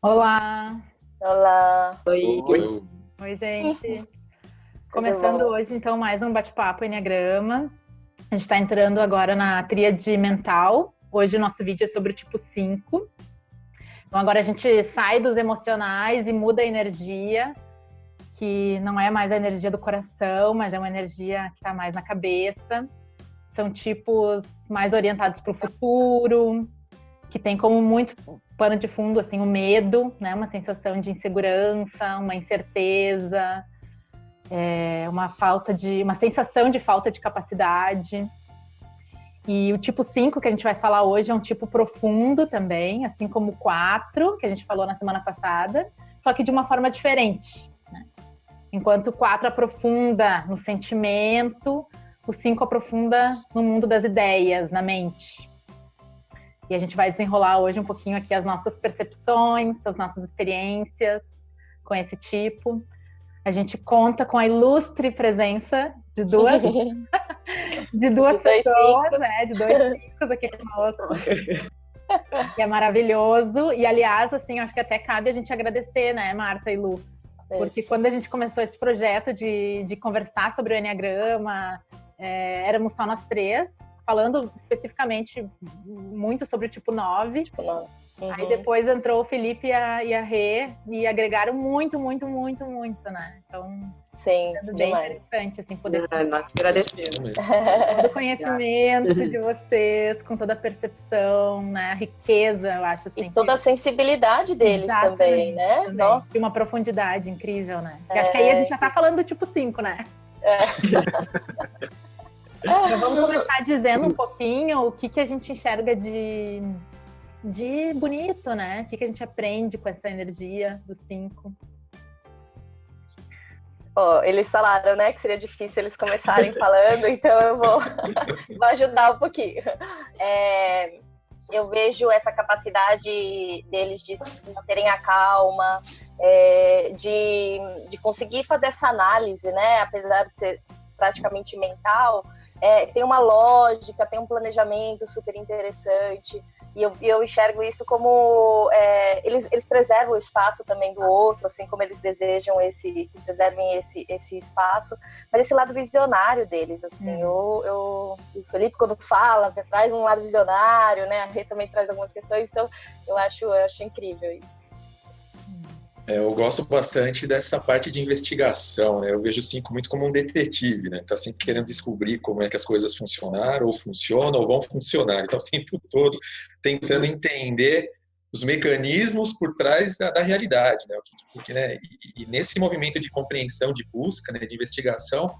Olá! Olá! Oi. Oi, gente! Começando hoje, então, mais um bate-papo Enneagrama. A gente está entrando agora na tríade mental. Hoje o nosso vídeo é sobre o tipo 5. Então agora a gente sai dos emocionais e muda a energia, que não é mais a energia do coração, mas é uma energia que está mais na cabeça. São tipos mais orientados para o futuro, que tem como muito pano de fundo assim, o medo, né? Uma sensação de insegurança, uma incerteza, uma sensação de falta de capacidade. E o tipo 5 que a gente vai falar hoje é um tipo profundo também, assim como o 4, que a gente falou na semana passada, só que de uma forma diferente, né? Enquanto o 4 aprofunda no sentimento, o 5 aprofunda no mundo das ideias, na mente. E a gente vai desenrolar hoje um pouquinho aqui as nossas percepções, as nossas experiências com esse tipo. A gente conta com a ilustre presença de duas pessoas, né? De dois ciclos aqui conosco. Que é maravilhoso. E, aliás, assim, acho que até cabe a gente agradecer, né, Marta e Lu? Porque quando a gente começou esse projeto de conversar sobre o Enneagrama, éramos só nós três, falando especificamente muito sobre o tipo 9. Tipo 9. Uhum. Aí depois entrou o Felipe e a Rê e agregaram muito, né? Então, sim, sendo bem interessante, assim, poder nós agradecemos. todo o conhecimento de vocês, com toda a percepção, né? A riqueza, eu acho, assim. E toda a sensibilidade deles também, né? Também. Nossa. De uma profundidade incrível, né? Porque acho que aí a gente já tá falando do tipo 5, né? Então vamos começar dizendo um pouquinho o que a gente enxerga de bonito, né? O que a gente aprende com essa energia do 5. Eles falaram, né, que seria difícil eles começarem falando, então eu vou ajudar um pouquinho. Eu vejo essa capacidade deles de manterem a calma, de conseguir fazer essa análise, né? Apesar de ser praticamente mental, tem uma lógica, tem um planejamento super interessante. E eu enxergo isso como eles preservam o espaço também do outro, assim como eles desejam que preservem esse espaço, mas esse lado visionário deles, assim, o Felipe quando fala, traz um lado visionário, né? A Rê também traz algumas questões, então eu acho incrível isso. Eu gosto bastante dessa parte de investigação, né? Eu vejo o 5 muito como um detetive, né? Tá sempre querendo descobrir como é que as coisas funcionaram, ou funcionam, ou vão funcionar. Então, o tempo todo tentando entender os mecanismos por trás da realidade, né? Né? E nesse movimento de compreensão, de busca, né? De investigação,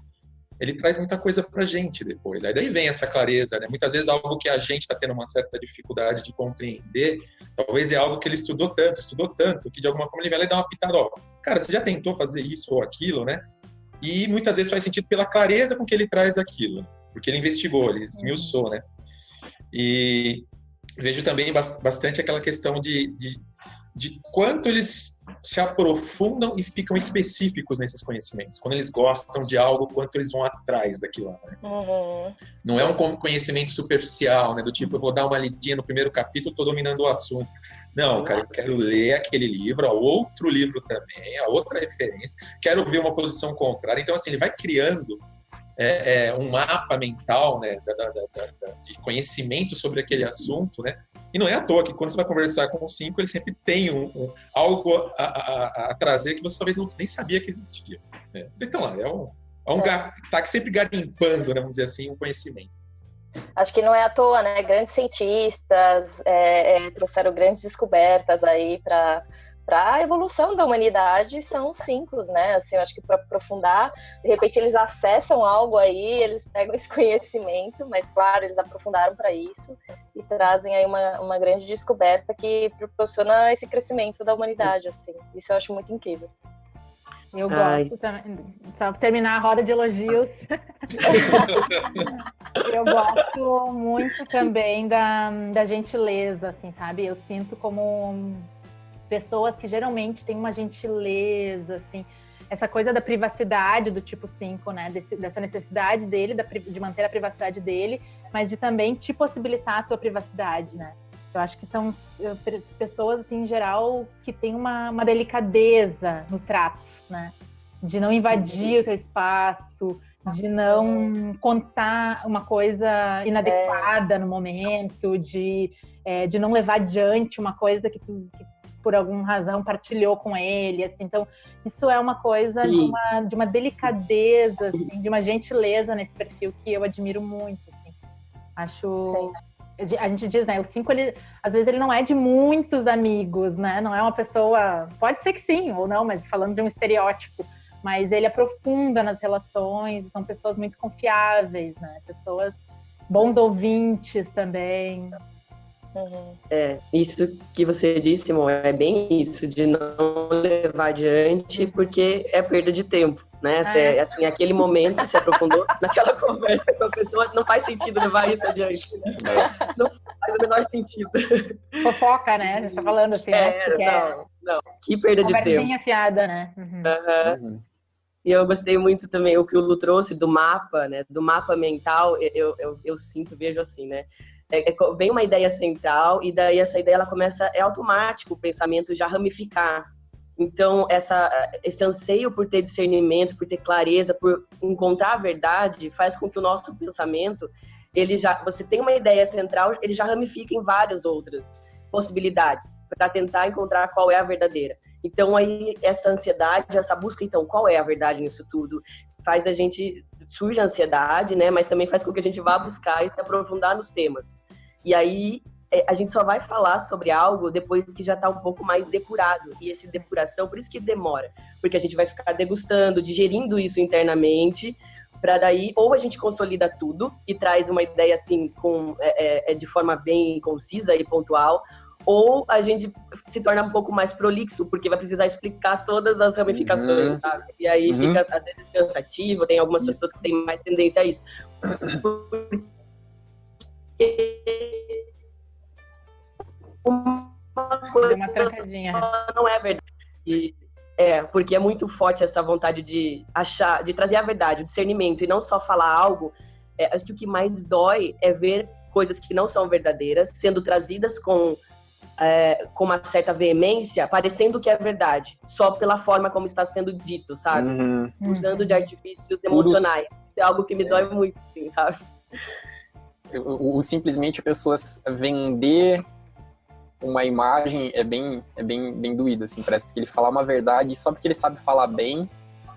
ele traz muita coisa pra gente depois. Aí daí vem essa clareza, né? Muitas vezes algo que a gente está tendo uma certa dificuldade de compreender, talvez é algo que ele estudou tanto, que de alguma forma ele vai lá e dá uma pitada, cara, você já tentou fazer isso ou aquilo, né? E muitas vezes faz sentido pela clareza com que ele traz aquilo, porque ele investigou, ele esmiuçou, né? E vejo também bastante aquela questão de quanto eles se aprofundam e ficam específicos nesses conhecimentos. Quando eles gostam de algo, quanto eles vão atrás daquilo lá, né? Uhum. Não é um conhecimento superficial, né? Do tipo, eu vou dar uma lidinha no primeiro capítulo, estou dominando o assunto. Não, cara, eu quero ler aquele livro, outro livro também, a outra referência, quero ver uma posição contrária. Então, assim, ele vai criando um mapa mental, né, de conhecimento sobre aquele assunto, né? E não é à toa que quando você vai conversar com o 5, ele sempre tem algo a trazer que você talvez nem sabia que existia. Né? Então lá, tá sempre garimpando, né, vamos dizer assim, um conhecimento. Acho que não é à toa, né? Grandes cientistas trouxeram grandes descobertas aí para a evolução da humanidade, são 5, né? Assim, eu acho que para aprofundar, de repente eles acessam algo aí, eles pegam esse conhecimento, mas claro, eles aprofundaram para isso e trazem aí uma grande descoberta que proporciona esse crescimento da humanidade, assim. Isso eu acho muito incrível. Eu gosto também, só para terminar a roda de elogios, eu gosto muito também da gentileza, assim, sabe? Eu sinto como pessoas que geralmente têm uma gentileza, assim, essa coisa da privacidade do tipo 5, né? Dessa necessidade dele de manter a privacidade dele, mas de também te possibilitar a tua privacidade, né? Eu acho que são pessoas, assim, em geral, que têm uma delicadeza no trato, né? De não invadir o teu espaço, de não contar uma coisa inadequada no momento, de não levar adiante uma coisa que por alguma razão, partilhou com ele, assim. Então, isso é uma coisa de uma delicadeza, assim, de uma gentileza nesse perfil que eu admiro muito, assim. Acho... Sim. A gente diz, né, o 5, às vezes ele não é de muitos amigos, né? Não é uma pessoa... Pode ser que sim, ou não, mas falando de um estereótipo. Mas ele aprofunda nas relações, são pessoas muito confiáveis, né? Pessoas bons ouvintes também. Isso que você disse, Mo, é bem isso, de não levar adiante, porque é perda de tempo, né? Até, assim, aquele momento se aprofundou naquela conversa com a pessoa, não faz sentido levar isso adiante, né? Não faz o menor sentido. Fofoca, né? A gente tá falando assim, não, que perda de tempo. Conversinha fiada, né? E eu gostei muito também o que o Lu trouxe do mapa, né? Do mapa mental, eu sinto, vejo assim, né? Vem uma ideia central e daí essa ideia ela começa, é automático o pensamento já ramificar. Então esse anseio por ter discernimento, por ter clareza, por encontrar a verdade, faz com que o nosso pensamento, você tem uma ideia central, ele já ramifica em várias outras possibilidades para tentar encontrar qual é a verdadeira. Então aí essa ansiedade, essa busca, então qual é a verdade nisso tudo? Faz a gente, surge a ansiedade, né? Mas também faz com que a gente vá buscar e se aprofundar nos temas. E aí a gente só vai falar sobre algo depois que já está um pouco mais depurado. E essa depuração, por isso que demora. Porque a gente vai ficar degustando, digerindo isso internamente, para daí ou a gente consolida tudo e traz uma ideia assim de forma bem concisa e pontual, ou a gente se torna um pouco mais prolixo, porque vai precisar explicar todas as ramificações, sabe? E aí fica, às vezes, cansativo, tem algumas pessoas que têm mais tendência a isso. Porque uma coisa não é verdade. Porque é muito forte essa vontade de achar, de trazer a verdade, o discernimento, e não só falar algo. Acho que o que mais dói é ver coisas que não são verdadeiras sendo trazidas com uma certa veemência, parecendo que é verdade, só pela forma como está sendo dito, sabe? Usando de artifícios emocionais. Isso é algo que me dói muito, assim, sabe? Simplesmente pessoas vender uma imagem é bem doído, assim. Parece que ele fala uma verdade e só porque ele sabe falar bem,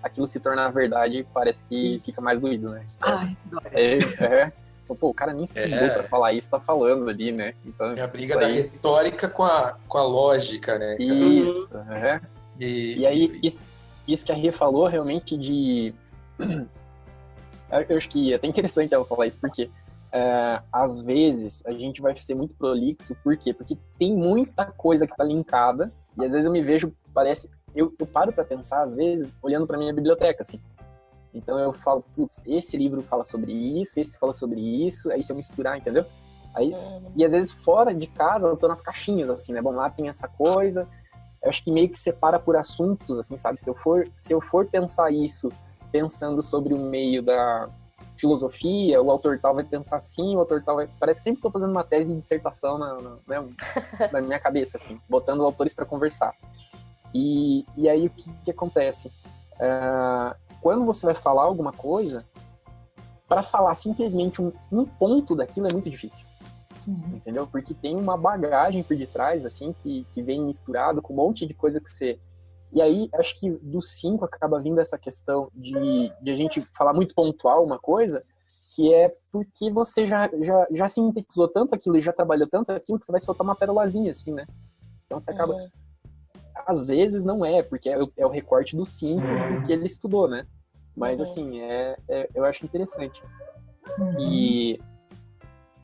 aquilo se torna verdade, parece que fica mais doído, né? Ai, dói. Pô, o cara nem se ligou pra falar isso, tá falando ali, né? Então, é a briga da retórica com a lógica, né? Cara? Isso, E aí, isso que a Ria falou, realmente, eu acho que é até interessante ela falar isso, porque às vezes a gente vai ser muito prolixo, por quê? Porque tem muita coisa que tá linkada, e às vezes eu me vejo, eu paro pra pensar, às vezes, olhando pra minha biblioteca, assim. Então eu falo, putz, esse livro fala sobre isso, esse fala sobre isso, aí se eu misturar, entendeu? E às vezes fora de casa eu tô nas caixinhas, assim, né? Bom, lá tem essa coisa, eu acho que meio que separa por assuntos, assim, sabe? Se eu for pensar isso, pensando sobre o meio da filosofia, o autor tal vai pensar assim, o autor tal vai... Parece que sempre tô fazendo uma tese de dissertação na minha cabeça, assim, botando autores para conversar. E aí o que acontece? Quando você vai falar alguma coisa, para falar simplesmente um ponto daquilo é muito difícil. Entendeu? Porque tem uma bagagem por detrás, assim, que vem misturado com um monte de coisa que você... E aí, acho que do 5 acaba vindo essa questão de a gente falar muito pontual uma coisa, que é porque você já sintetizou tanto aquilo e já trabalhou tanto aquilo que você vai soltar uma perolazinha, assim, né? Então você acaba... Às vezes não porque é o recorte do 5 que ele estudou, né? Mas, assim, eu acho interessante. E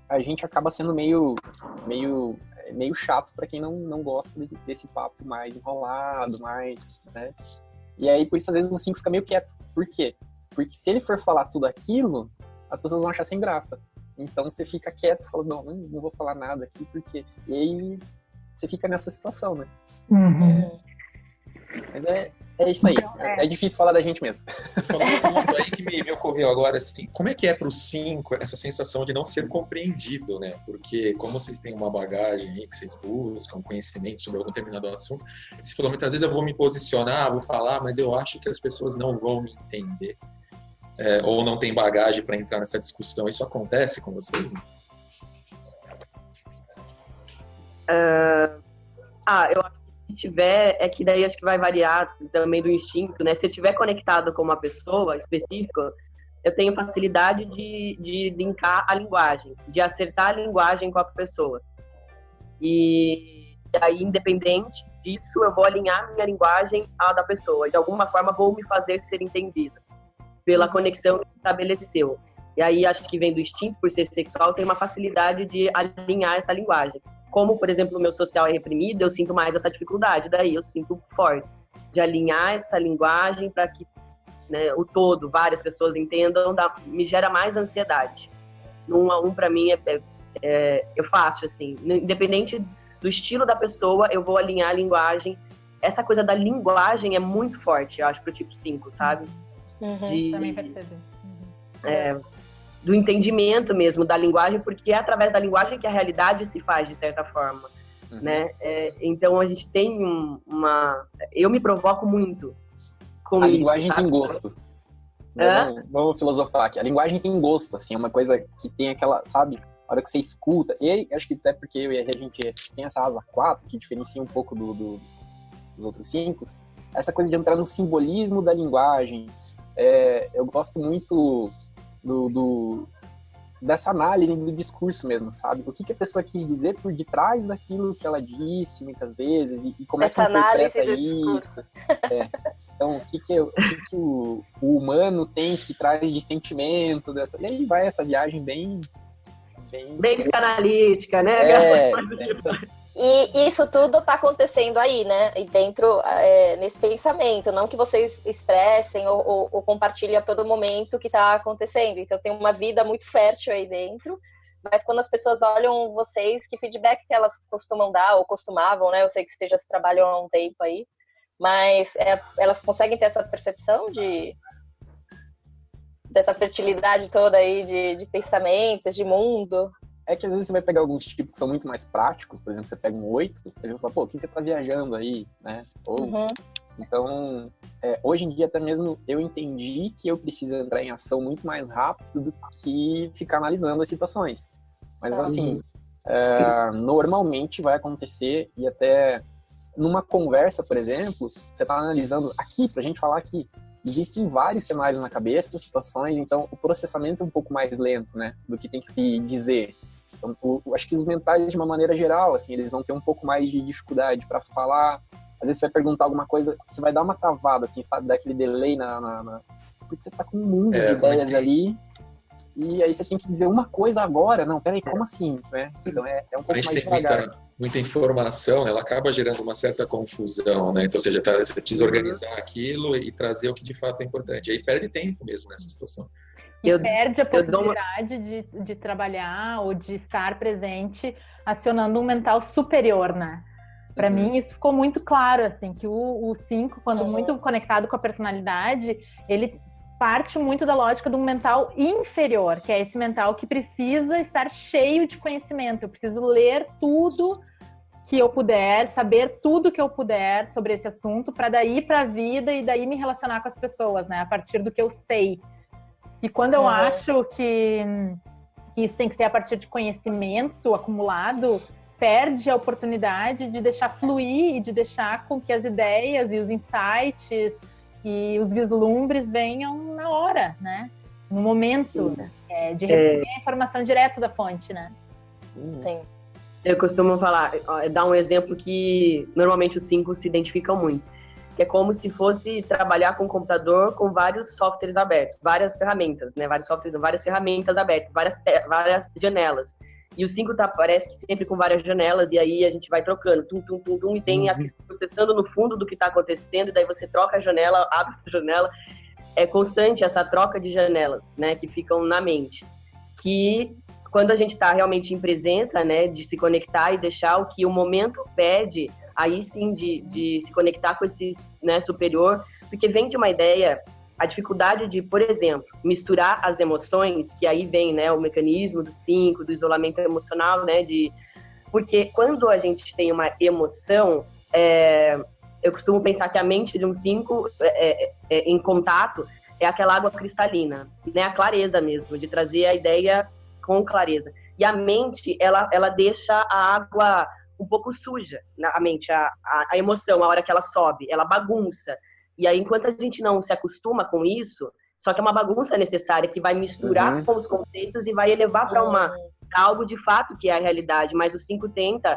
a gente acaba sendo meio chato para quem não gosta desse papo mais enrolado, mais, né? E aí, por isso, às vezes, o 5 fica meio quieto. Por quê? Porque se ele for falar tudo aquilo, as pessoas vão achar sem graça. Então, você fica quieto, fala, não vou falar nada aqui, porque... E aí, você fica nessa situação, né? Uhum. Mas É isso aí. É difícil falar da gente mesmo. Você falou um ponto aí que me ocorreu agora, assim, como é que é para o 5 essa sensação de não ser compreendido, né? Porque como vocês têm uma bagagem aí que vocês buscam, conhecimento sobre algum determinado assunto, você falou, muitas vezes eu vou me posicionar, vou falar, mas eu acho que as pessoas não vão me entender. Ou não tem bagagem para entrar nessa discussão. Isso acontece com vocês? Eu acho que se tiver, é que daí acho que vai variar também do instinto, né? Se eu estiver conectado com uma pessoa específica, eu tenho facilidade de linkar a linguagem, de acertar a linguagem com a pessoa. E aí, independente disso, eu vou alinhar minha linguagem à da pessoa. De alguma forma, vou me fazer ser entendida pela conexão que estabeleceu. E aí, acho que vem do instinto, por ser sexual, tem uma facilidade de alinhar essa linguagem. Como, por exemplo, o meu social é reprimido, eu sinto mais essa dificuldade. Daí eu sinto forte de alinhar essa linguagem para que, né, o todo, várias pessoas entendam, me gera mais ansiedade. No 1 a 1, para mim, eu faço, assim. Independente do estilo da pessoa, eu vou alinhar a linguagem. Essa coisa da linguagem é muito forte, eu acho, pro tipo 5, sabe? Também percebo. Do entendimento mesmo da linguagem, porque é através da linguagem que a realidade se faz, de certa forma, né? Então, a gente tem eu me provoco muito com a isso. A linguagem tem gosto. Vamos filosofar aqui. A linguagem tem gosto, assim, é uma coisa que tem aquela, sabe? A hora que você escuta, e aí, acho que até porque eu e a gente tem essa asa 4, que diferencia um pouco dos outros 5, essa coisa de entrar no simbolismo da linguagem. Eu gosto muito dessa análise do discurso mesmo, sabe? O que a pessoa quis dizer por detrás daquilo que ela disse, muitas vezes, e como é que interpreta isso. Então, o que o humano tem que traz de sentimento dessa... E aí vai essa viagem bem psicanalítica, né? E isso tudo está acontecendo aí, né? E dentro, nesse pensamento. Não que vocês expressem ou compartilhem a todo momento o que está acontecendo. Então, tem uma vida muito fértil aí dentro. Mas quando as pessoas olham vocês, que feedback que elas costumam dar, ou costumavam, né? Eu sei que vocês já se trabalham há um tempo aí. Mas elas conseguem ter essa percepção dessa fertilidade toda aí de pensamentos, de mundo? É que às vezes você vai pegar alguns tipos que são muito mais práticos, por exemplo, você pega um 8, você vai falar, pô, o que você tá viajando aí, né? Então, hoje em dia até mesmo eu entendi que eu preciso entrar em ação muito mais rápido do que ficar analisando as situações. Mas assim, normalmente vai acontecer, e até numa conversa, por exemplo, você tá analisando aqui, pra gente falar aqui, existem vários cenários na cabeça, situações, então o processamento é um pouco mais lento, né, do que tem que se dizer. Então, eu acho que os mentais, de uma maneira geral, assim, eles vão ter um pouco mais de dificuldade para falar. Às vezes você vai perguntar alguma coisa, você vai dar uma travada, assim, sabe? Dar aquele delay porque você tá com um mundo de ideias ali, e aí você tem que dizer uma coisa agora. Não, peraí, como assim? Né? Então é um pouco mais devagar. Muita informação, ela acaba gerando uma certa confusão, né? Então, ou seja, você precisa organizar aquilo e trazer o que de fato é importante. E aí perde tempo mesmo nessa situação. E perde a possibilidade de trabalhar ou de estar presente acionando um mental superior, né? Para mim, isso ficou muito claro, assim, que o 5, quando muito conectado com a personalidade, ele parte muito da lógica de um mental inferior, que é esse mental que precisa estar cheio de conhecimento. Eu preciso ler tudo que eu puder, saber tudo que eu puder sobre esse assunto, para daí ir para a vida e daí me relacionar com as pessoas, né? A partir do que eu sei. E quando eu acho que isso tem que ser a partir de conhecimento acumulado, perde a oportunidade de deixar fluir e de deixar com que as ideias e os insights e os vislumbres venham na hora, né? No momento, de receber a informação direto da fonte, né? Sim. Eu costumo dar um exemplo que normalmente os 5 se identificam muito. Que é como se fosse trabalhar com um computador com vários softwares abertos, várias ferramentas, né? Várias ferramentas abertas, várias janelas. E o 5 aparece sempre com várias janelas, e aí a gente vai trocando, e tem as que estão processando no fundo do que está acontecendo, e daí você troca a janela, abre a janela. É constante essa troca de janelas, né? Que ficam na mente. Que quando a gente está realmente em presença, né? De se conectar e deixar o que o momento pede, aí sim de se conectar com esse, né, superior, porque vem de uma ideia, a dificuldade de, por exemplo, misturar as emoções, que aí vem, né, o mecanismo do 5, do isolamento emocional, né, porque quando a gente tem uma emoção, eu costumo pensar que a mente de um 5 em contato é aquela água cristalina, né, a clareza mesmo, de trazer a ideia com clareza. E a mente, ela deixa a água um pouco suja, a mente, a emoção, a hora que ela sobe, ela bagunça. E aí, enquanto a gente não se acostuma com isso, só que é uma bagunça necessária que vai misturar com os conceitos e vai elevar para algo de fato que é a realidade. Mas o 5 tenta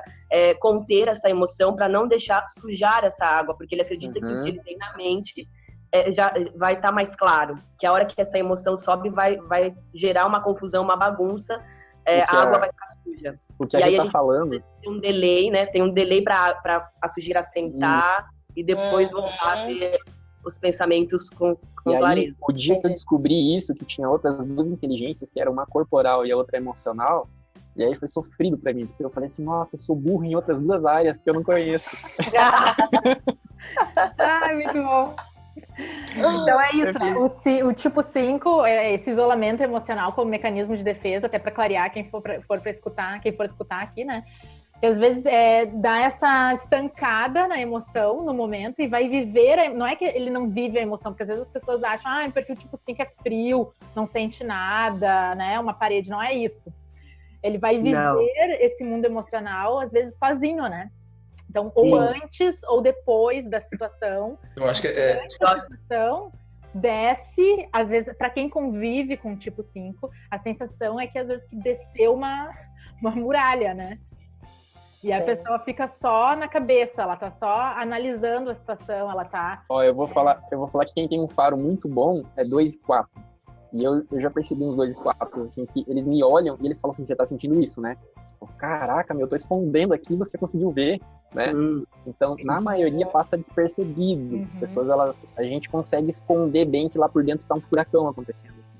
conter essa emoção para não deixar sujar essa água, porque ele acredita que o que ele tem na mente já vai estar mais claro. Que a hora que essa emoção sobe vai gerar uma confusão, uma bagunça, a água vai ficar suja. Porque e aí a gente falando... tem um delay, né? Tem um delay para a sujeira assentar e depois voltar a ter os pensamentos com clareza. Aí, o dia que eu descobri isso, que tinha outras duas inteligências, que era uma corporal e a outra emocional, e aí foi sofrido pra mim, porque eu falei assim, nossa, eu sou burro em outras duas áreas que eu não conheço. Ai, muito bom. Então é isso, né? O tipo 5 é esse isolamento emocional como mecanismo de defesa, até para clarear quem for escutar aqui, né? Que às vezes dá essa estancada na emoção no momento e vai viver, não é que ele não vive a emoção, porque às vezes as pessoas acham, o perfil tipo 5 é frio, não sente nada, né? Uma parede, não é isso. Ele vai viver esse mundo emocional, às vezes sozinho, né? Então, ou antes ou depois da situação. Eu acho que antes da situação, desce, às vezes, para quem convive com o tipo 5, a sensação é que às vezes que desceu uma muralha, né? E a pessoa fica só na cabeça, ela tá só analisando a situação, ela tá... Eu vou falar que quem tem um faro muito bom é 2 e 4. E eu já percebi uns 2 e 4, assim, que eles me olham e eles falam assim, você tá sentindo isso, né? Caraca, eu tô escondendo aqui, você conseguiu ver, né? Então, na maioria passa despercebido. As pessoas, a gente consegue esconder bem que lá por dentro tá um furacão acontecendo, assim.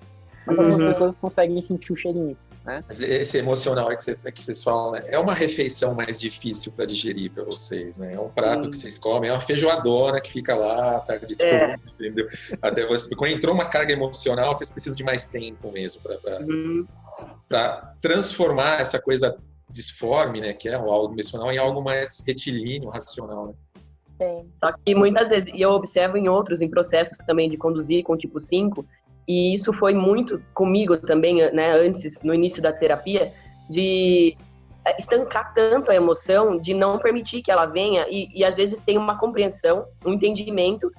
Mas algumas pessoas conseguem sentir o cheirinho, né? Mas esse emocional que vocês falam, né? É uma refeição mais difícil para digerir para vocês, né? É um prato que vocês comem, é uma feijoadona que fica lá a tarde toda, entendeu? Até você, quando entrou uma carga emocional, vocês precisam de mais tempo mesmo para transformar essa coisa disforme, né? Que é o algo emocional em algo mais retilíneo, racional, né? Sim. Só que muitas vezes, e eu observo em processos também de conduzir com tipo 5, e isso foi muito comigo também, né, antes, no início da terapia, de estancar tanto a emoção, de não permitir que ela venha, e às vezes tem uma compreensão, um entendimento,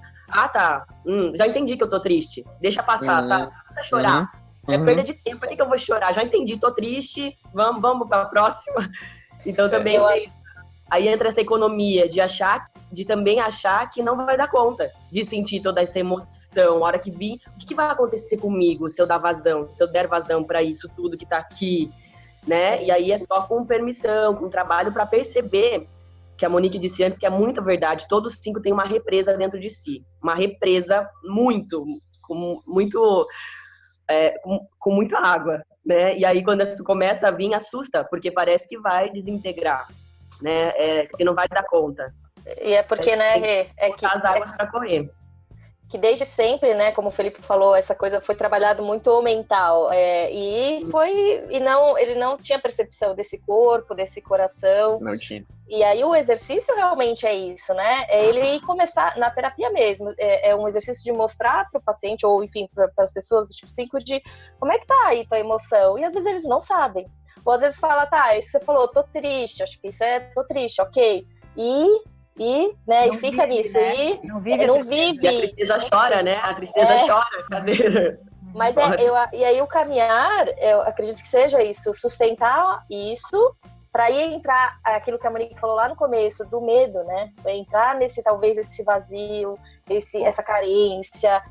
já entendi que eu tô triste, deixa passar, sabe? Não precisa chorar, é perda de tempo, por que eu vou chorar? Já entendi, tô triste, vamos pra próxima. Então também aí entra essa economia de também achar que não vai dar conta de sentir toda essa emoção. A hora que vir, o que vai acontecer comigo se eu der vazão para isso tudo que tá aqui, né? E aí é só com permissão, com trabalho para perceber que a Monique disse antes que é muito verdade. Todos 5 têm uma represa dentro de si, uma represa com muita água, né? E aí quando isso começa a vir, assusta, porque parece que vai desintegrar, né? Que não vai dar conta. E é porque, né, que as águas para correr. Que desde sempre, né, como o Felipe falou, essa coisa foi trabalhado muito mental, ele não tinha percepção desse corpo, desse coração. Não tinha. E aí o exercício realmente é isso, né? É ele começar na terapia mesmo, é um exercício de mostrar para o paciente, ou enfim, para as pessoas do tipo 5, de como é que tá aí tua emoção, e às vezes eles não sabem. Ou às vezes fala, isso você falou, tô triste, acho que isso tô triste, ok. E fica vive, nisso, né? Não vive. E a tristeza chora, né? A tristeza chora, cadê? Mas e aí o caminhar, eu acredito que seja isso, sustentar isso, para ir entrar, aquilo que a Monique falou lá no começo, do medo, né? Entrar talvez esse vazio, essa carência,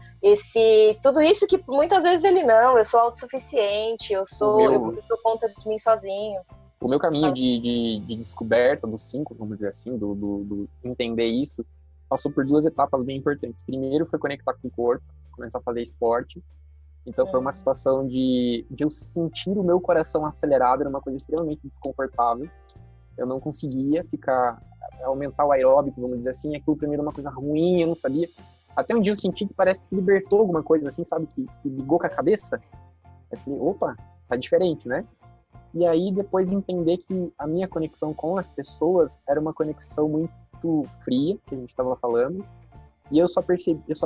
tudo isso que muitas vezes eu sou autossuficiente, eu dou conta de mim sozinho. O meu caminho de descoberta do 5, vamos dizer assim, do entender isso, passou por 2 etapas bem importantes. Primeiro foi conectar com o corpo, começar a fazer esporte. Então foi uma situação de eu sentir o meu coração acelerado, era uma coisa extremamente desconfortável. Eu não conseguia aumentar o aeróbico, vamos dizer assim. Aquilo pra mim era uma coisa ruim, eu não sabia. Até um dia eu senti que parece que libertou alguma coisa assim, sabe? Que ligou com a cabeça. Eu falei, opa, tá diferente, né? E aí depois entender que a minha conexão com as pessoas era uma conexão muito fria, que a gente estava falando. E eu só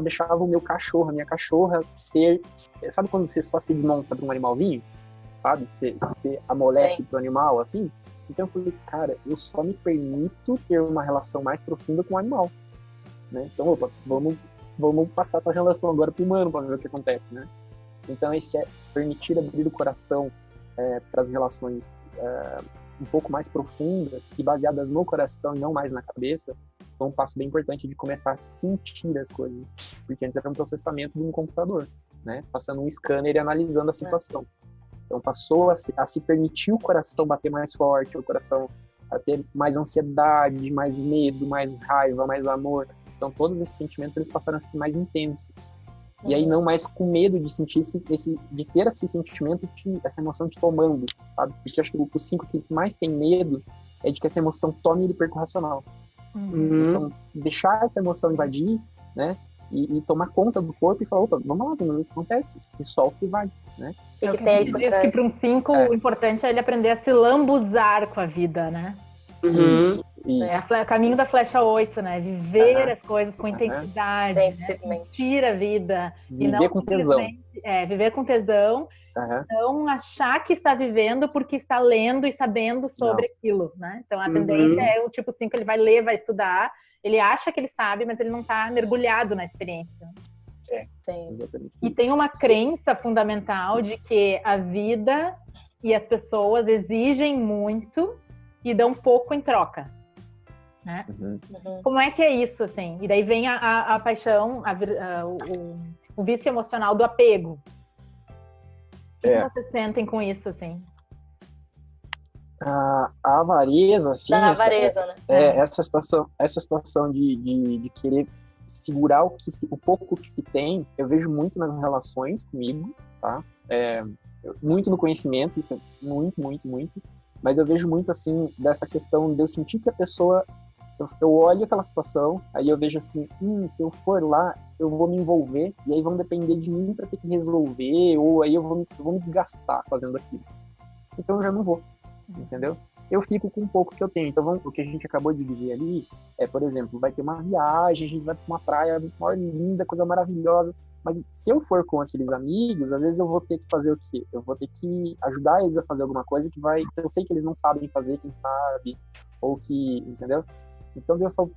deixava o meu cachorro, a minha cachorra ser... Sabe quando você só se desmonta para um animalzinho? Sabe? Você amolece pro animal, assim? Então eu falei, cara, eu só me permito ter uma relação mais profunda com o animal. Né? Então, opa, vamos passar essa relação agora pro humano para ver o que acontece, né? Então esse é permitir abrir o coração para as relações um pouco mais profundas e baseadas no coração e não mais na cabeça, foi um passo bem importante de começar a sentir as coisas, porque antes era um processamento de um computador, né? Passando um scanner e analisando a situação. Então passou a se permitir o coração bater mais forte, o coração a ter mais ansiedade, mais medo, mais raiva, mais amor. Então todos esses sentimentos eles passaram a ser mais intensos. E aí não mais com medo de sentir de ter esse sentimento, essa emoção te tomando, sabe? Porque eu acho que o 5 que mais tem medo é de que essa emoção tome ele perca o racional. Então, deixar essa emoção invadir, né? E tomar conta do corpo e falar, opa, vamos lá, o que acontece? Se solta e vai, né? É o que tem diz que para um 5 o importante é ele aprender a se lambuzar com a vida, né? Isso. É o caminho da flecha 8, né? Viver as coisas com intensidade, né? Sentir a vida. Viver e não com tesão. Viver com tesão. Não achar que está vivendo porque está lendo e sabendo sobre aquilo, né? Então a tendência é o tipo 5, ele vai ler, vai estudar, ele acha que ele sabe, mas ele não está mergulhado na experiência. Sim. E tem uma crença fundamental de que a vida e as pessoas exigem muito e dão pouco em troca. Né? Como é que é isso, assim? E daí vem a paixão, o vício emocional do apego. O que vocês sentem com isso, assim? A avareza, assim... Da avareza, né? Essa situação de querer segurar o pouco que se tem, eu vejo muito nas relações comigo, tá? Muito no conhecimento, isso é muito, muito, muito. Mas eu vejo muito, assim, dessa questão de eu sentir que a pessoa... Eu olho aquela situação, aí eu vejo assim, se eu for lá, eu vou me envolver, e aí vão depender de mim para ter que resolver, ou aí eu vou me desgastar fazendo aquilo. Então eu já não vou, entendeu? Eu fico com um pouco que eu tenho. Então o que a gente acabou de dizer ali é, por exemplo, vai ter uma viagem, a gente vai para uma praia, uma linda, coisa maravilhosa, mas se eu for com aqueles amigos, às vezes eu vou ter que fazer o quê? Eu vou ter que ajudar eles a fazer alguma coisa que eu sei que eles não sabem fazer, quem sabe, ou que, entendeu? Então eu falo,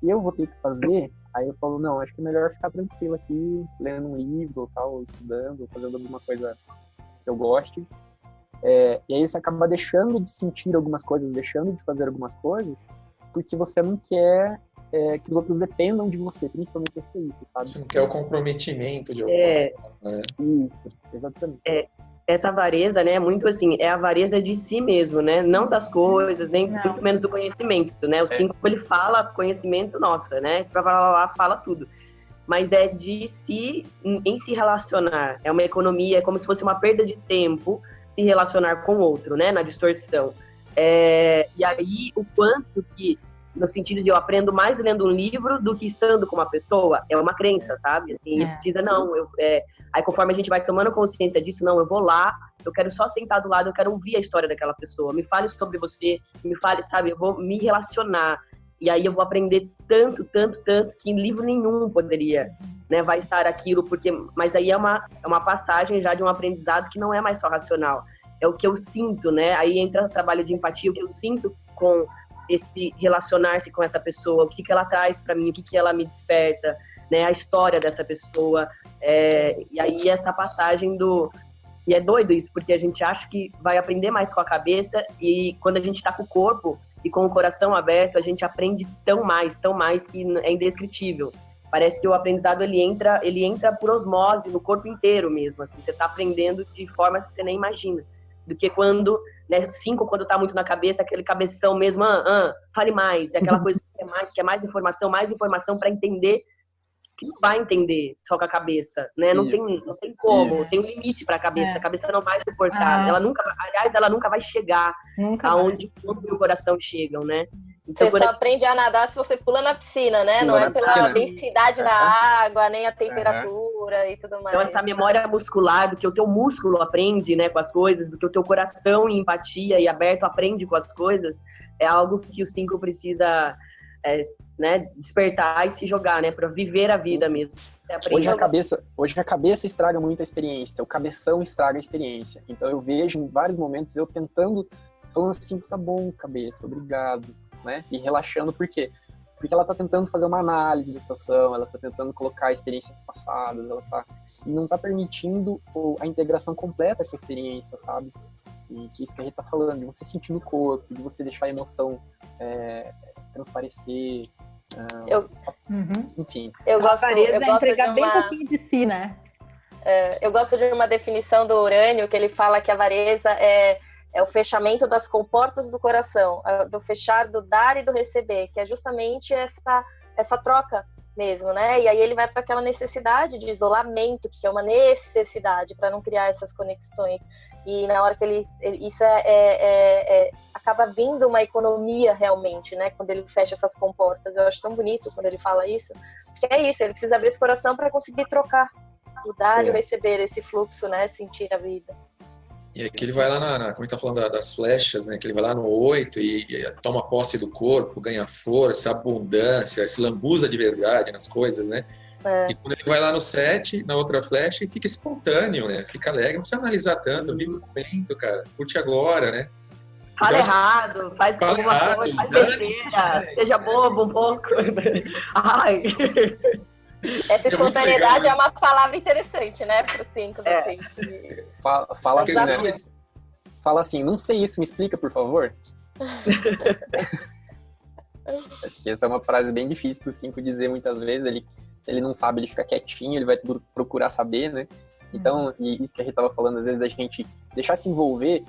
eu vou ter que fazer. Aí eu falo, não, acho que é melhor ficar tranquilo aqui, lendo um livro, ou tal, estudando, fazendo alguma coisa que eu goste. E aí você acaba deixando de sentir algumas coisas, deixando de fazer algumas coisas, porque você não quer que os outros dependam de você, principalmente por isso, sabe? Você não quer o comprometimento de alguma forma, né? Isso, exatamente. Essa avareza, né, é muito assim, é a avareza de si mesmo, né? Não das coisas, nem muito menos do conhecimento, né? O 5, ele fala conhecimento, nossa, né? Fala tudo. Mas é de si, em se relacionar. É uma economia, é como se fosse uma perda de tempo se relacionar com o outro, né? Na distorção. E aí, o quanto que, no sentido de eu aprendo mais lendo um livro do que estando com uma pessoa, é uma crença, sabe? Assim, ele diz, não, aí conforme a gente vai tomando consciência disso, não, eu vou lá, eu quero só sentar do lado, eu quero ouvir a história daquela pessoa, me fale sobre você, me fale, sabe, eu vou me relacionar, e aí eu vou aprender tanto, tanto, tanto, que em livro nenhum poderia, né, vai estar aquilo, mas aí é uma passagem já de um aprendizado que não é mais só racional, é o que eu sinto, né, aí entra o trabalho de empatia, o que eu sinto com esse relacionar-se com essa pessoa, o que ela traz para mim, o que ela me desperta, né, a história dessa pessoa, e aí essa passagem e é doido isso, porque a gente acha que vai aprender mais com a cabeça, e quando a gente está com o corpo e com o coração aberto, a gente aprende tão mais que é indescritível. Parece que o aprendizado ele entra por osmose no corpo inteiro mesmo, assim, você está aprendendo de formas que você nem imagina, do que quando, né, 5, quando tá muito na cabeça, aquele cabeção mesmo, fale mais, é aquela coisa que é mais informação para entender que não vai entender só com a cabeça, né? Não tem como, tem um limite para a cabeça. A cabeça não vai suportar. Ela nunca vai chegar aonde o corpo e o coração chegam, né? Então, você só aprende a nadar se você pula na piscina, né? Não é pela densidade da água, nem a temperatura e tudo mais. Então, essa memória muscular, do que o teu músculo aprende, né, com as coisas, do que o teu coração em empatia e aberto aprende com as coisas, é algo que o 5 precisa né, despertar e se jogar, né, para viver a vida mesmo. Hoje a cabeça estraga muito a experiência, o cabeção estraga a experiência. Então eu vejo em vários momentos eu tentando, falando assim, tá bom, cabeça, obrigado, né? E relaxando, por quê? Porque ela tá tentando fazer uma análise da situação, ela tá tentando colocar experiências passadas, e não tá permitindo a integração completa com a experiência, sabe? E que isso que a gente tá falando, de você sentir no corpo, de você deixar a emoção transparecer. Enfim. Eu gosto de entregar bem pouquinho de si, né? Eu gosto de uma definição do Urânio, que ele fala que a avareza é o fechamento das comportas do coração, do fechar, do dar e do receber, que é justamente essa troca mesmo, né? E aí ele vai para aquela necessidade de isolamento, que é uma necessidade para não criar essas conexões. E na hora que isso acaba vindo uma economia realmente, né? Quando ele fecha essas comportas. Eu acho tão bonito quando ele fala isso. Porque é isso, ele precisa abrir esse coração para conseguir trocar, o dar e o receber, esse fluxo, né? Sentir a vida. E aqui ele vai lá como ele está falando das flechas, né? Que ele vai lá no 8 e toma posse do corpo, ganha força, abundância, se lambuza de verdade nas coisas, né? E quando ele vai lá no 7, na outra flecha, e fica espontâneo, né? Fica alegre, não precisa analisar tanto, vive o momento, cara. Curte agora, né? Fala errado, faz alguma coisa, faz besteira, seja bobo um pouco. Ai. Essa espontaneidade é uma palavra interessante, né? Pro 5. Fala assim, né? Fala assim, não sei isso, me explica, por favor. Acho que essa é uma frase bem difícil pro 5 dizer muitas vezes. Ele não sabe, ele fica quietinho, ele vai procurar saber, né? Então, e isso que a gente tava falando, às vezes, da gente deixar se envolver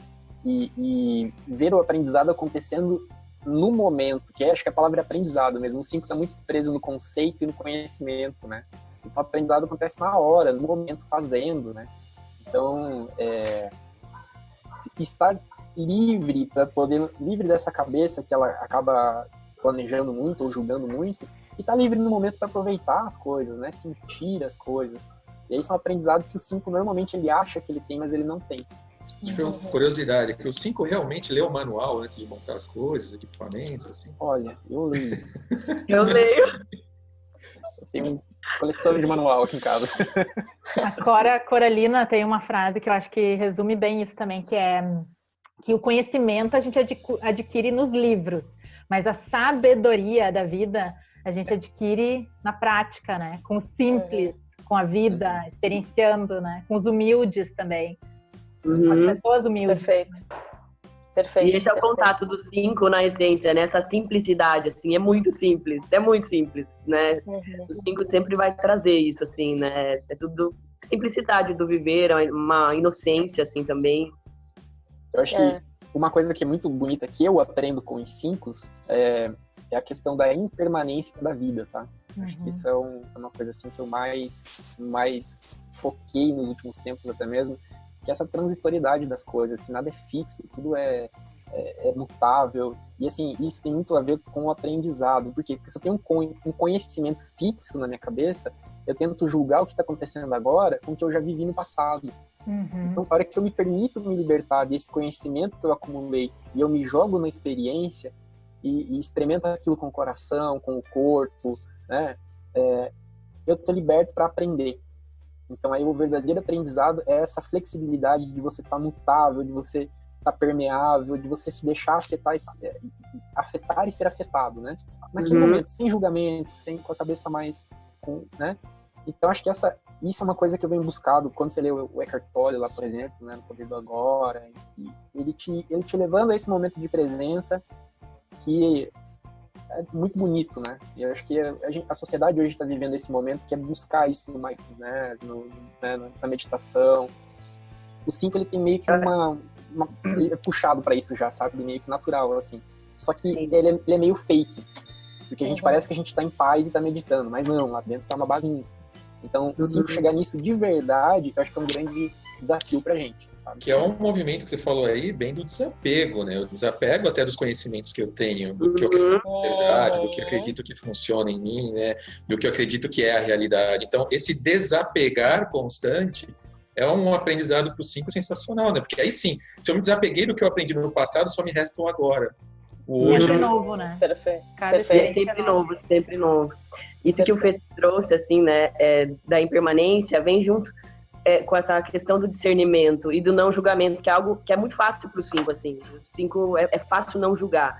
e ver o aprendizado acontecendo no momento, que acho que a palavra é aprendizado mesmo. O 5 tá muito preso no conceito e no conhecimento, né? Então, o aprendizado acontece na hora, no momento, fazendo, né? Então, estar livre dessa cabeça que ela acaba planejando muito ou julgando muito, e tá livre no momento para aproveitar as coisas, né? Sentir as coisas. E aí são aprendizados que o 5 normalmente ele acha que ele tem, mas ele não tem. Acho que foi uma curiosidade, que o 5 realmente lê o manual antes de montar as coisas, equipamentos, assim? Olha, eu leio. Eu leio. Eu tenho uma coleção de manual aqui em casa. A Coralina tem uma frase que eu acho que resume bem isso também, que é que o conhecimento a gente adquire nos livros, mas a sabedoria da vida a gente adquire na prática, né? Com o simples, com a vida, experienciando, né? Com os humildes também. Com as pessoas humildes. Perfeito. E esse é o contato do 5 na essência, né? Essa simplicidade, assim, é muito simples, né? O 5 sempre vai trazer isso, assim, né? É tudo simplicidade do viver, uma inocência, assim, também. Eu acho que uma coisa que é muito bonita que eu aprendo com os 5 é a questão da impermanência da vida, tá? Acho que isso é uma coisa, assim, que eu mais foquei nos últimos tempos até mesmo, que é essa transitoriedade das coisas, que nada é fixo, tudo é mutável. E, assim, isso tem muito a ver com o aprendizado. Por quê? Porque se eu tenho um conhecimento fixo na minha cabeça, eu tento julgar o que está acontecendo agora com o que eu já vivi no passado. Então, na hora que eu me permito me libertar desse conhecimento que eu acumulei e eu me jogo na experiência e experimento aquilo com o coração, com o corpo, né? Eu tô liberto para aprender. Então, aí o verdadeiro aprendizado é essa flexibilidade de você estar mutável, de você estar permeável, de você se deixar afetar e ser afetado, né? Naquele momento, sem julgamento, com a cabeça mais, né? Então, acho que isso é uma coisa que eu venho buscado quando você lê o Eckhart Tolle lá, por exemplo, né, no Poder do Agora, e ele te levando a esse momento de presença que é muito bonito, né? E eu acho que a sociedade hoje está vivendo esse momento que é buscar isso no mindfulness, na meditação. O 5 ele tem meio que ele é puxado para isso já, sabe? Meio que natural, assim. Só que ele é meio fake. Porque a gente parece que a gente tá em paz e tá meditando, mas não, lá dentro tá uma bagunça. Então, o 5 chegar nisso de verdade, eu acho que é um grande desafio pra gente, sabe? Que é um movimento que você falou aí, bem do desapego, né? O desapego até dos conhecimentos que eu tenho, do que eu acredito que é verdade, do que eu acredito que funciona em mim, né? Do que eu acredito que é a realidade. Então, esse desapegar constante é um aprendizado para o 5 sensacional, né? Porque aí sim, se eu me desapeguei do que eu aprendi no passado, só me resta o agora. O hoje Sempre novo, né? Perfeito. É sempre novo, sempre novo. Isso que o Fê trouxe, assim, né, da impermanência, vem junto com essa questão do discernimento e do não julgamento, que é algo que é muito fácil para o 5, assim. O 5 é fácil não julgar.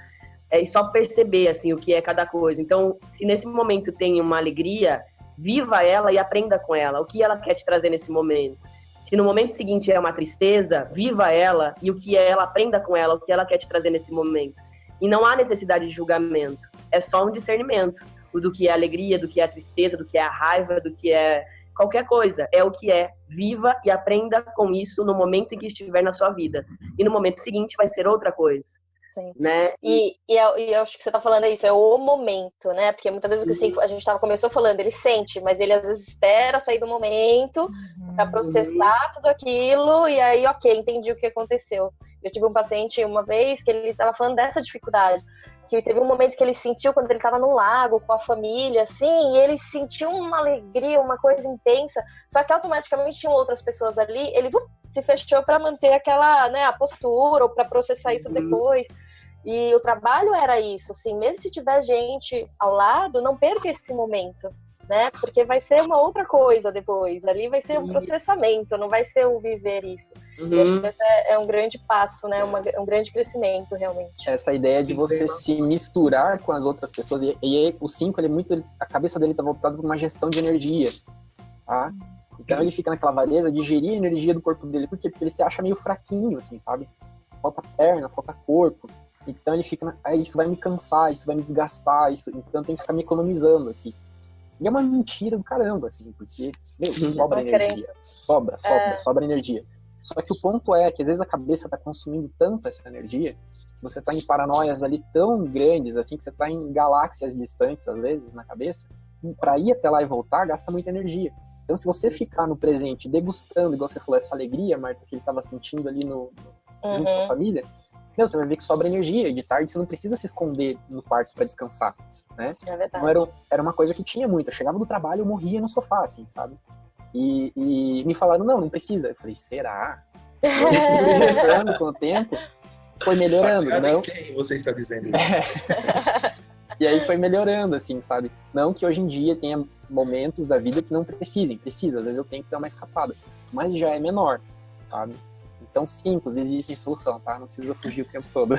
É só perceber, assim, o que é cada coisa. Então, se nesse momento tem uma alegria, viva ela e aprenda com ela. O que ela quer te trazer nesse momento. Se no momento seguinte é uma tristeza, viva ela e o que é ela, aprenda com ela, o que ela quer te trazer nesse momento. E não há necessidade de julgamento. É só um discernimento. O do que é a alegria, do que é a tristeza, do que é a raiva, do que é qualquer coisa. É o que é. Viva e aprenda com isso no momento em que estiver na sua vida. E no momento seguinte vai ser outra coisa. Sim. Né? E eu acho que você tá falando isso, é o momento, né? Porque muitas vezes o que o 5, a gente começou falando, ele sente, mas ele às vezes espera sair do momento para processar tudo aquilo e aí, ok, entendi o que aconteceu. Eu tive um paciente uma vez que ele estava falando dessa dificuldade, que teve um momento que ele sentiu quando ele estava no lago com a família, assim, e ele sentiu uma alegria, uma coisa intensa, só que automaticamente tinham outras pessoas ali, ele se fechou para manter aquela, né, a postura, ou para processar isso depois. E o trabalho era isso, assim, mesmo se tiver gente ao lado, não perca esse momento, né? Porque vai ser uma outra coisa depois. Ali vai ser um processamento, não vai ser o viver isso. Eu acho que esse é um grande passo, né? Um grande crescimento, realmente. Essa ideia de você se misturar com as outras pessoas. E o 5, a cabeça dele tá voltada para uma gestão de energia, tá? Então ele fica naquela avareza de gerir a energia do corpo dele. Por quê? Porque ele se acha meio fraquinho, assim, sabe? Falta perna, falta corpo. Então ele fica, isso vai me cansar, isso vai me desgastar, então tem que ficar me economizando aqui. E é uma mentira do caramba, assim, porque, sobra energia. Sobra energia. Só que o ponto é que às vezes a cabeça tá consumindo tanto essa energia, que você tá em paranoias ali tão grandes, assim, que você tá em galáxias distantes, às vezes, na cabeça, e pra ir até lá e voltar, gasta muita energia. Então, se você ficar no presente, degustando, igual você falou, essa alegria, Marta, que ele tava sentindo ali junto com a família, você vai ver que sobra energia, e de tarde você não precisa se esconder no quarto para descansar, né? É verdade. Então era uma coisa que tinha muito. Eu chegava do trabalho, eu morria no sofá, assim, sabe? E me falaram, não precisa. Eu falei, será? Eu registrando com o tempo, foi melhorando. Baseado não? em quem você está dizendo isso? E aí foi melhorando, assim, sabe? Não que hoje em dia tenha momentos da vida que não precisa. Às vezes eu tenho que dar uma escapada, mas já é menor, sabe? Então, 5, existe solução, tá? Não precisa fugir o tempo todo.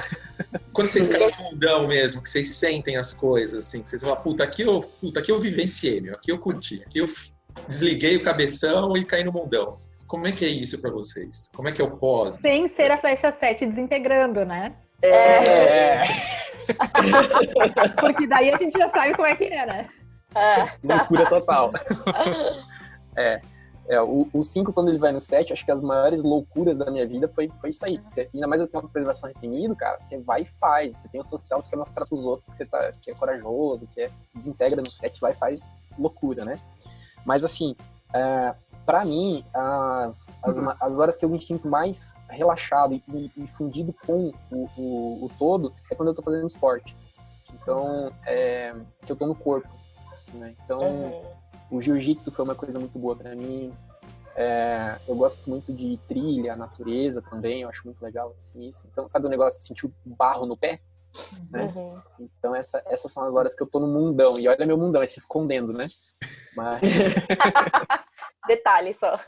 Quando vocês caem no mundão mesmo, que vocês sentem as coisas, assim, que vocês falam, aqui eu vivenciei, aqui eu curti, aqui eu desliguei o cabeção e caí no mundão. Como é que é isso pra vocês? Como é que é o pós? Sem ser a flecha 7 desintegrando, né? Porque daí a gente já sabe como é que é, né? Loucura total. O 5, quando ele vai no 7, acho que as maiores loucuras da minha vida foi isso aí. Ainda mais eu tenho uma preservação reprimido, cara, você vai e faz. Você tem o social, você quer mostrar pros outros que é corajoso, desintegra no 7 lá e faz loucura, né? Mas assim, pra mim, as horas que eu me sinto mais relaxado e fundido com o todo é quando eu tô fazendo esporte. Então, que eu tô no corpo, né? Então, o jiu-jitsu foi uma coisa muito boa pra mim. Eu gosto muito de trilha, natureza também, eu acho muito legal assim, isso. Então, sabe o negócio de sentir o barro no pé? Né? Então, essas são as horas que eu tô no mundão. E olha meu mundão, se escondendo, né? Mas... Detalhe só.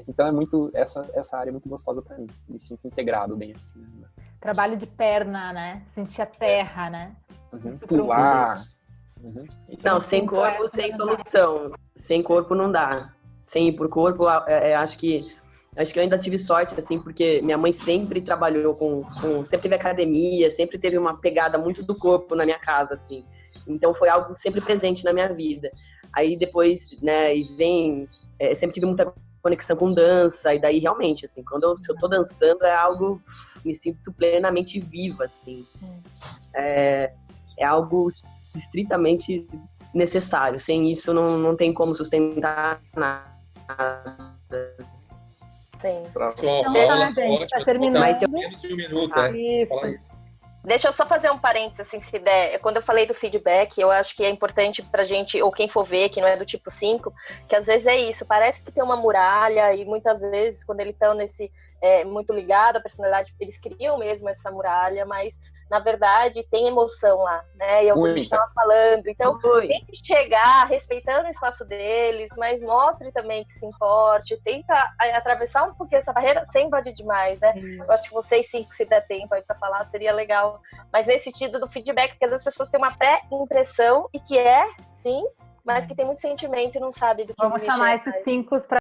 Então, essa área é muito gostosa pra mim. Me sinto integrado bem assim. Né? Trabalho de perna, né? Sentir a terra, né? Pular. Não, sem corpo, sem solução. Sem corpo não dá. Sem ir por corpo, acho que eu ainda tive sorte, assim, porque minha mãe sempre trabalhou sempre teve academia, sempre teve uma pegada muito do corpo na minha casa, assim. Então foi algo sempre presente na minha vida. Aí depois, né, sempre tive muita conexão com dança, e daí realmente, assim, se eu tô dançando é algo, me sinto plenamente viva, assim. é algo estritamente necessário. Sem isso, não tem como sustentar nada. Sim. Pessoal, Então, gente, ótima, tá terminando. mas menos de um minuto, Fala isso. Deixa eu só fazer um parênteses, assim, se der. Quando eu falei do feedback, eu acho que é importante pra gente, ou quem for ver, que não é do tipo 5, que às vezes é isso, parece que tem uma muralha, e muitas vezes, quando eles estão nesse muito ligado à personalidade, eles criam mesmo essa muralha, mas, na verdade, tem emoção lá, né? E é o que a gente estava falando. Então, tem que chegar respeitando o espaço deles, mas mostre também que se importe, tenta atravessar um pouquinho essa barreira sem invadir demais, né? Eu acho que vocês 5, se der tempo aí para falar, seria legal. Mas nesse sentido do feedback, porque às vezes as pessoas têm uma pré-impressão, e que sim, mas que tem muito sentimento e não sabe do que Vamos chamar esses 5 para